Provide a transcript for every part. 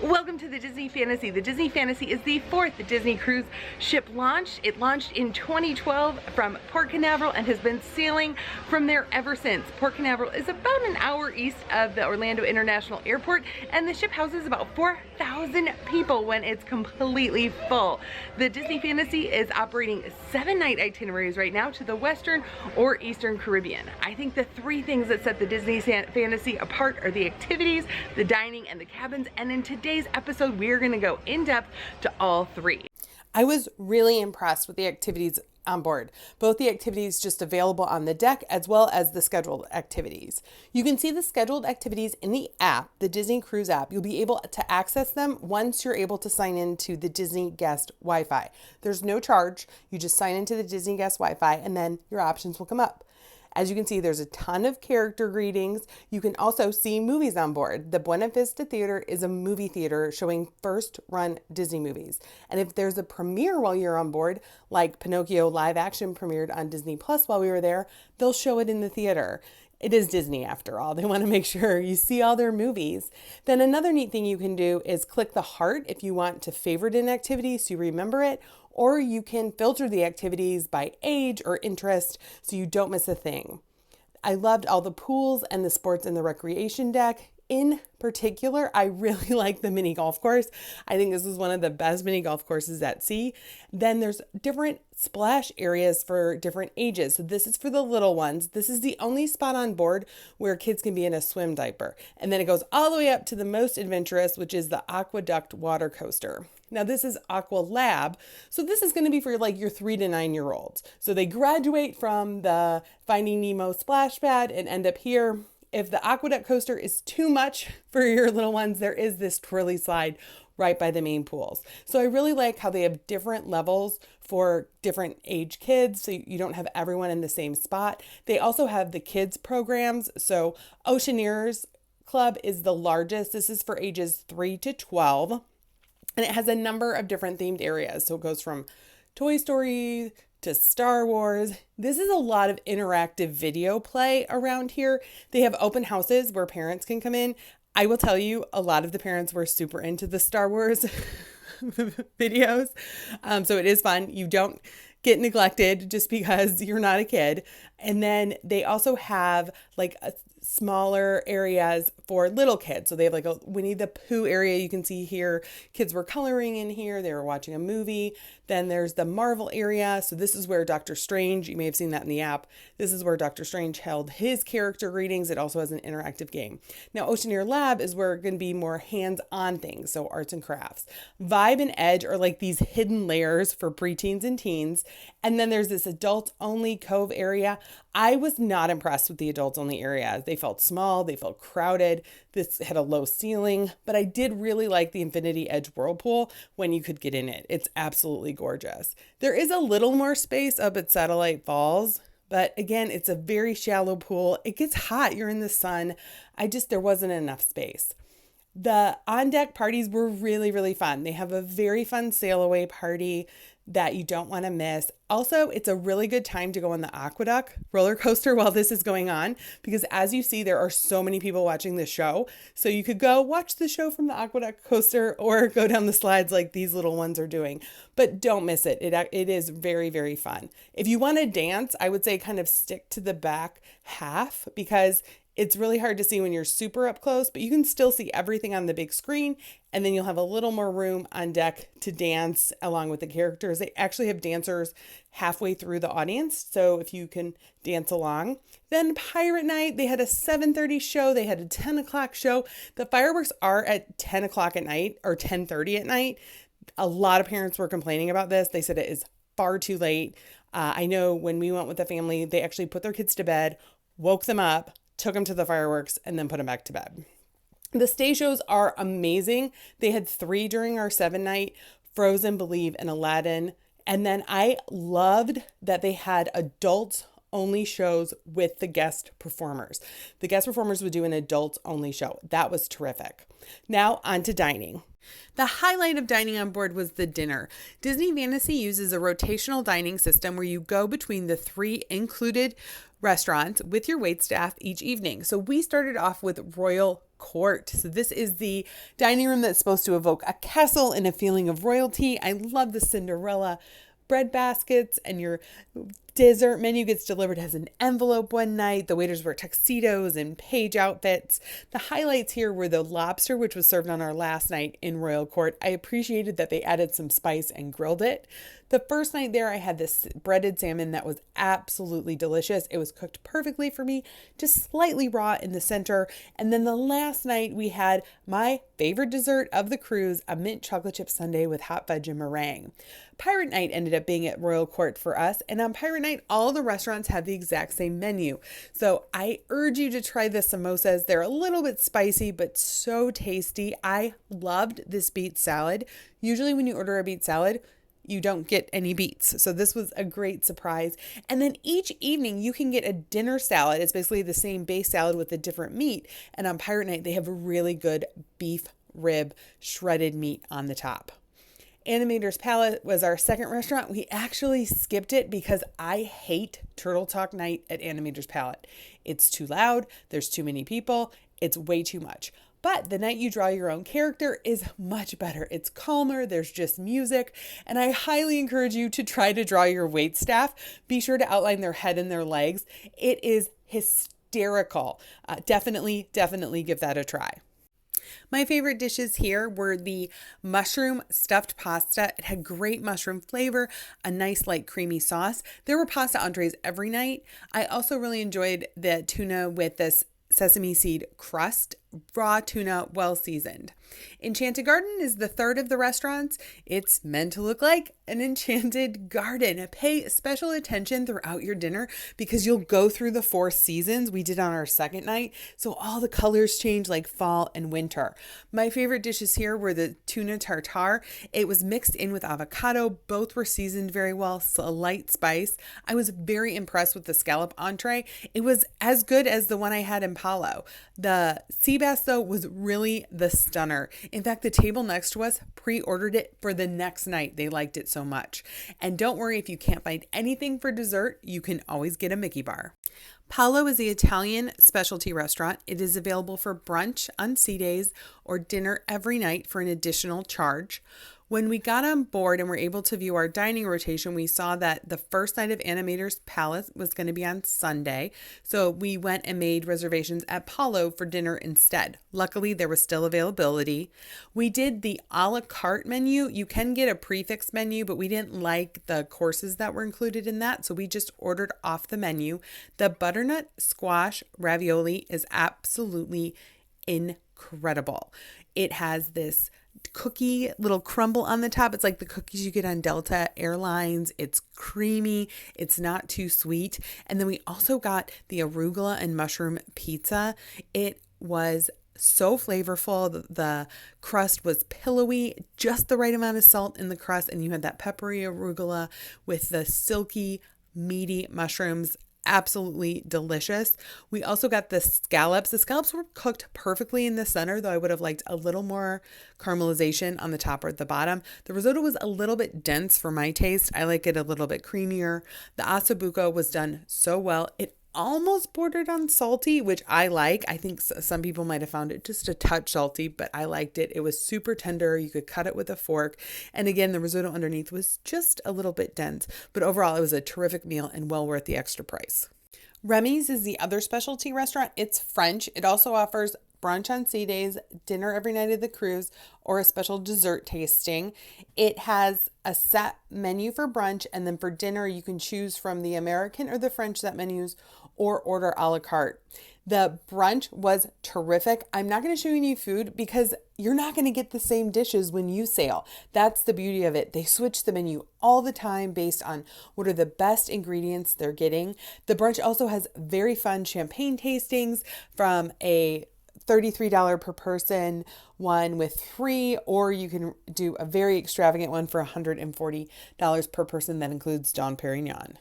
Welcome to the Disney Fantasy. The Disney Fantasy is the fourth Disney cruise ship launch. It launched in 2012 from Port Canaveral and has been sailing from there ever since. Port Canaveral is about an hour east of the Orlando International Airport, and the ship houses about 4,000 people when it's completely full. The Disney Fantasy is operating 7-night itineraries right now to the Western or Eastern Caribbean. I think the three things that set the Disney Fantasy apart are the activities, the dining, and the cabins, and in today's episode we're going to go in depth to all three. I was really impressed with the activities on board, both the activities just available on the deck as well as the scheduled activities. You can see the scheduled activities in the app, the Disney Cruise app. You'll be able to access them once you're able to sign into the Disney Guest Wi-Fi. There's no charge. You just sign into the Disney Guest Wi-Fi and then your options will come up. As you can see, there's a ton of character greetings. You can also see movies on board. The Buena Vista Theater is a movie theater showing first-run Disney movies. And if there's a premiere while you're on board, like Pinocchio live action premiered on Disney Plus while we were there, they'll show it in the theater. It is Disney after all. They want to make sure you see all their movies. Then another neat thing you can do is click the heart if you want to favorite an activity so you remember it, or you can filter the activities by age or interest so you don't miss a thing. I loved all the pools and the sports and the recreation deck. In particular, I really like the mini golf course. I think this is one of the best mini golf courses at sea. Then there's different splash areas for different ages. So this is for the little ones. This is the only spot on board where kids can be in a swim diaper. And then it goes all the way up to the most adventurous, which is the Aqueduct water coaster. Now this is Aqua Lab. So this is going to be for like your 3 to 9 year olds. So they graduate from the Finding Nemo splash pad and end up here. If the Aqueduct coaster is too much for your little ones, there is this twirly slide right by the main pools. So I really like how they have different levels for different age kids, so you don't have everyone in the same spot. They also have the kids programs. So Oceaneers Club is the largest. This is for ages 3 to 12. And it has a number of different themed areas. So it goes from Toy Story to Star Wars. This is a lot of interactive video play around here. They have open houses where parents can come in. I will tell you, a lot of the parents were super into the Star Wars videos. So it is fun. You don't get neglected just because you're not a kid. And then they also have like smaller areas for little kids. So they have like a Winnie the Pooh area you can see here. Kids were coloring in here. They were watching a movie. Then there's the Marvel area. So this is where Doctor Strange, you may have seen that in the app. This is where Doctor Strange held his character greetings. It also has an interactive game. Now Oceaneer Lab is where it's going to be more hands-on things. So arts and crafts. Vibe and Edge are like these hidden layers for preteens and teens. And then there's this adults only Cove area. I was not impressed with the adults only area. They felt small, they felt crowded. This had a low ceiling, but I did really like the Infinity Edge Whirlpool when you could get in it. It's absolutely gorgeous. There is a little more space up at Satellite Falls, but again, it's a very shallow pool. It gets hot, you're in the sun. There wasn't enough space. The on-deck parties were really, really fun. They have a very fun sail away party that you don't want to miss. Also, it's a really good time to go on the Aqueduct roller coaster while this is going on, because as you see, there are so many people watching the show. So you could go watch the show from the Aqueduct coaster or go down the slides like these little ones are doing, but don't miss it. It is very, very fun. If you want to dance, I would say kind of stick to the back half because it's really hard to see when you're super up close, but you can still see everything on the big screen. And then you'll have a little more room on deck to dance along with the characters. They actually have dancers halfway through the audience. So if you can dance along. Then Pirate Night, they had a 7:30 show. They had a 10 o'clock show. The fireworks are at 10 o'clock at night or 10:30 at night. A lot of parents were complaining about this. They said it is far too late. I know when we went with the family, they actually put their kids to bed, woke them up, took them to the fireworks, and then put them back to bed. The stage shows are amazing. They had 3 during our 7-night, Frozen, Believe, and Aladdin. And then I loved that they had adults only shows with the guest performers. The guest performers would do an adults only show. That was terrific. Now on to dining. The highlight of dining on board was the dinner. Disney Fantasy uses a rotational dining system where you go between the 3 included restaurants with your waitstaff each evening. So we started off with Royal Court. So this is the dining room that's supposed to evoke a castle and a feeling of royalty. I love the Cinderella bread baskets, and your dessert menu gets delivered as an envelope one night. The waiters wear tuxedos and page outfits. The highlights here were the lobster, which was served on our last night in Royal Court. I appreciated that they added some spice and grilled it. The first night there, I had this breaded salmon that was absolutely delicious. It was cooked perfectly for me, just slightly raw in the center. And then the last night, we had my favorite dessert of the cruise, a mint chocolate chip sundae with hot fudge and meringue. Pirate Night ended up being at Royal Court for us. And on Pirate Night, all the restaurants had the exact same menu. So I urge you to try the samosas. They're a little bit spicy, but so tasty. I loved this beet salad. Usually when you order a beet salad, you don't get any beets. So this was a great surprise. And then each evening you can get a dinner salad. It's basically the same base salad with a different meat. And on Pirate Night, they have a really good beef rib shredded meat on the top. Animator's Palette was our second restaurant. We actually skipped it because I hate Turtle Talk Night at Animator's Palette. It's too loud. There's too many people. It's way too much. But the night you draw your own character is much better. It's calmer, there's just music, and I highly encourage you to try to draw your waitstaff. Be sure to outline their head and their legs. It is hysterical. Definitely give that a try. My favorite dishes here were the mushroom stuffed pasta. It had great mushroom flavor, a nice light creamy sauce. There were pasta entrees every night. I also really enjoyed the tuna with this sesame seed crust, raw tuna, well seasoned. Enchanted Garden is the third of the restaurants. It's meant to look like an enchanted garden. Pay special attention throughout your dinner because you'll go through the 4 seasons we did on our second night. So all the colors change like fall and winter. My favorite dishes here were the tuna tartare. It was mixed in with avocado. Both were seasoned very well, so a light spice. I was very impressed with the scallop entree. It was as good as the one I had in Palo. The sea bass, though, was really the stunner. In fact, the table next to us pre-ordered it for the next night. They liked it so much. And don't worry, if you can't find anything for dessert, you can always get a Mickey bar. Palo is the Italian specialty restaurant. It is available for brunch on sea days or dinner every night for an additional charge. When we got on board and were able to view our dining rotation, we saw that the first night of Animator's Palace was going to be on Sunday. So we went and made reservations at Palo for dinner instead. Luckily, there was still availability. We did the a la carte menu. You can get a prefix menu, but we didn't like the courses that were included in that. So we just ordered off the menu. The butternut squash ravioli is absolutely incredible. It has this cookie little crumble on the top. It's like the cookies you get on Delta Airlines. It's creamy. It's not too sweet. And then we also got the arugula and mushroom pizza. It was so flavorful. The crust was pillowy, just the right amount of salt in the crust. And you had that peppery arugula with the silky, meaty mushrooms. Absolutely delicious. We also got the scallops. The scallops were cooked perfectly in the center, though I would have liked a little more caramelization on the top or at the bottom. The risotto was a little bit dense for my taste. I like it a little bit creamier. The ossobuco was done so well. It almost bordered on salty, which I like. I think some people might have found it just a touch salty, but I liked it. It was super tender. You could cut it with a fork. And again, the risotto underneath was just a little bit dense, but overall it was a terrific meal and well worth the extra price. Remy's is the other specialty restaurant. It's French. It also offers brunch on sea days, dinner every night of the cruise, or a special dessert tasting. It has a set menu for brunch, and then for dinner you can choose from the American or the French set menus or order a la carte. The brunch was terrific. I'm not going to show you any food because you're not going to get the same dishes when you sail. That's the beauty of it. They switch the menu all the time based on what are the best ingredients they're getting. The brunch also has very fun champagne tastings from a $33 per person one with 3, or you can do a very extravagant one for $140 per person that includes Dom Perignon.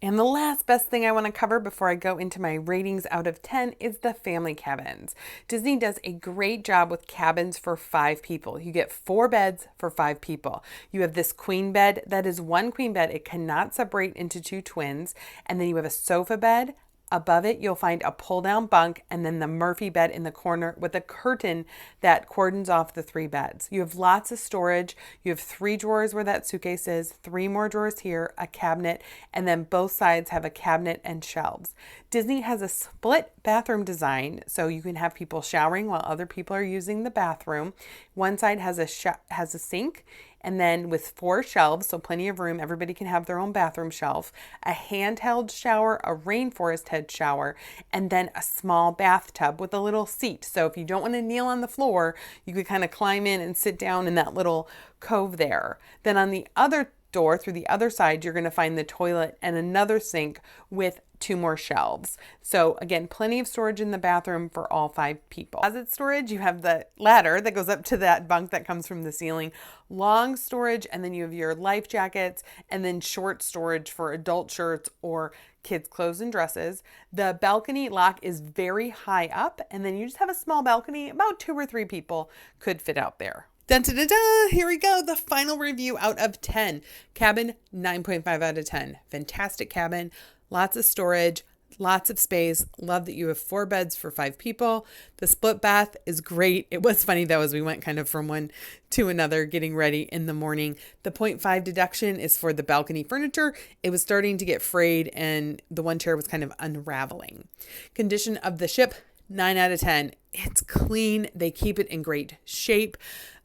And the last best thing I want to cover before I go into my ratings out of 10 is the family cabins. Disney does a great job with cabins for 5 people. You get 4 beds for 5 people. You have this queen bed that is one queen bed. It cannot separate into 2 twins. And then you have a sofa bed. Above it, you'll find a pull-down bunk and then the Murphy bed in the corner with a curtain that cordons off the 3 beds. You have lots of storage. You have 3 drawers where that suitcase is, 3 more drawers here, a cabinet, and then both sides have a cabinet and shelves. Disney has a split bathroom design, so you can have people showering while other people are using the bathroom. One side has a sink, and then with 4 shelves, so plenty of room, everybody can have their own bathroom shelf, a handheld shower, a rainforest head shower, and then a small bathtub with a little seat. So if you don't want to kneel on the floor, you could kind of climb in and sit down in that little cove there. Then on the other door, through the other side, you're going to find the toilet and another sink with 2 more shelves. So again, plenty of storage in the bathroom for all 5 people. Closet storage, you have the ladder that goes up to that bunk that comes from the ceiling, long storage, and then you have your life jackets, and then short storage for adult shirts or kids' clothes and dresses. The balcony lock is very high up, and then you just have a small balcony. About 2 or 3 people could fit out there. Dun, dun, dun, dun. Here we go. The final review out of 10. Cabin, 9.5 out of 10. Fantastic cabin. Lots of storage, lots of space. Love that you have 4 beds for 5 people. The split bath is great. It was funny though, as we went kind of from one to another getting ready in the morning. The 0.5 deduction is for the balcony furniture. It was starting to get frayed and the one chair was kind of unraveling. Condition of the ship, 9 out of 10. It's clean. They keep it in great shape.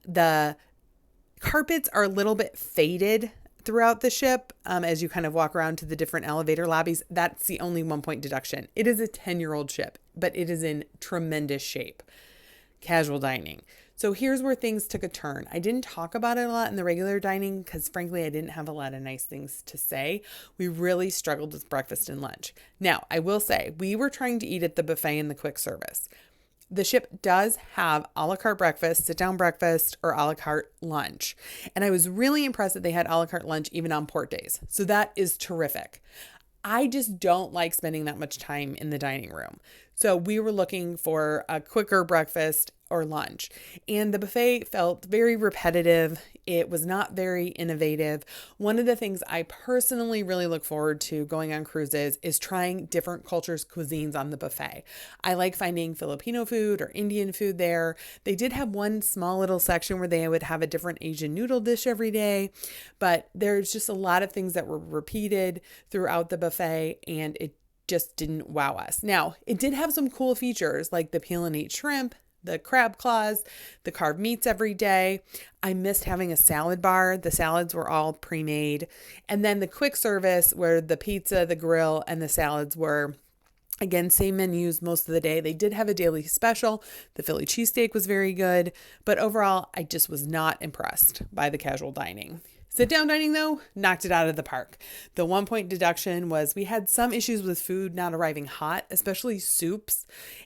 The carpets are a little bit faded throughout the ship as you kind of walk around to the different elevator lobbies. That's the only 1 point deduction. It is a 10-year-old ship, but it is in tremendous shape. Casual dining. So here's where things took a turn. I didn't talk about it a lot in the regular dining because frankly, I didn't have a lot of nice things to say. We really struggled with breakfast and lunch. Now, I will say we were trying to eat at the buffet and the quick service. The ship does have a la carte breakfast, sit down breakfast, or a la carte lunch. And I was really impressed that they had a la carte lunch even on port days. So that is terrific. I just don't like spending that much time in the dining room. So we were looking for a quicker breakfast or lunch. And the buffet felt very repetitive. It was not very innovative. One of the things I personally really look forward to going on cruises is trying different cultures' cuisines on the buffet. I like finding Filipino food or Indian food there. They did have one small little section where they would have a different Asian noodle dish every day, but there's just a lot of things that were repeated throughout the buffet and it just didn't wow us. Now, it did have some cool features like the peel and eat shrimp, the crab claws, the carved meats every day. I missed having a salad bar. The salads were all pre-made. And then the quick service where the pizza, the grill, and the salads were, again, same menus most of the day. They did have a daily special. The Philly cheesesteak was very good. But overall, I just was not impressed by the casual dining. Sit down dining though, knocked it out of the park. The 1 point deduction was we had some issues with food not arriving hot, especially soups.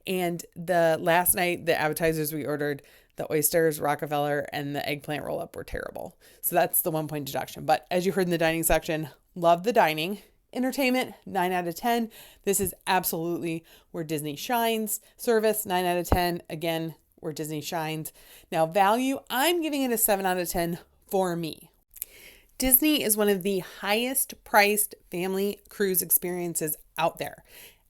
And the last night, the appetizers we ordered, the oysters, Rockefeller, and the eggplant roll up were terrible. So that's the 1 point deduction. But as you heard in the dining section, love the dining. Entertainment, 9 out of 10. This is absolutely where Disney shines. Service, 9 out of 10. Again, where Disney shines. Now value, I'm giving it a 7 out of 10 for me. Disney is one of the highest priced family cruise experiences out there.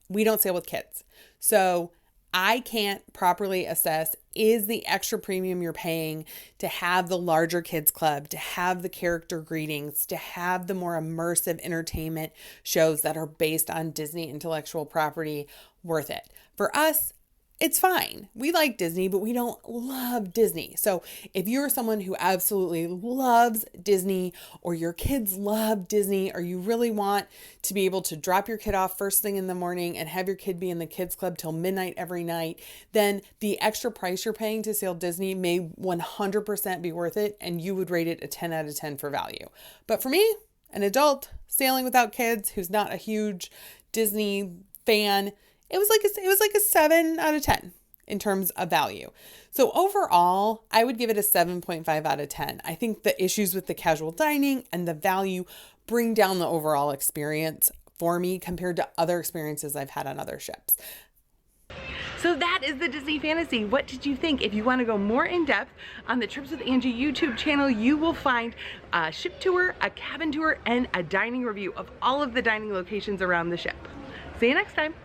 We don't sail with kids. So I can't properly assess, is the extra premium you're paying to have the larger kids club, to have the character greetings, to have the more immersive entertainment shows that are based on Disney intellectual property worth it? For us, it's fine. We like Disney, but we don't love Disney. So if you're someone who absolutely loves Disney or your kids love Disney or you really want to be able to drop your kid off first thing in the morning and have your kid be in the kids club till midnight every night, then the extra price you're paying to sail Disney may 100% be worth it and you would rate it a 10 out of 10 for value. But for me, an adult sailing without kids who's not a huge Disney fan, it was like a 7 out of 10 in terms of value. So overall, I would give it a 7.5 out of 10. I think the issues with the casual dining and the value bring down the overall experience for me compared to other experiences I've had on other ships. So that is the Disney Fantasy. What did you think? If you want to go more in depth on the Trips with Angie YouTube channel, you will find a ship tour, a cabin tour, and a dining review of all of the dining locations around the ship. See you next time.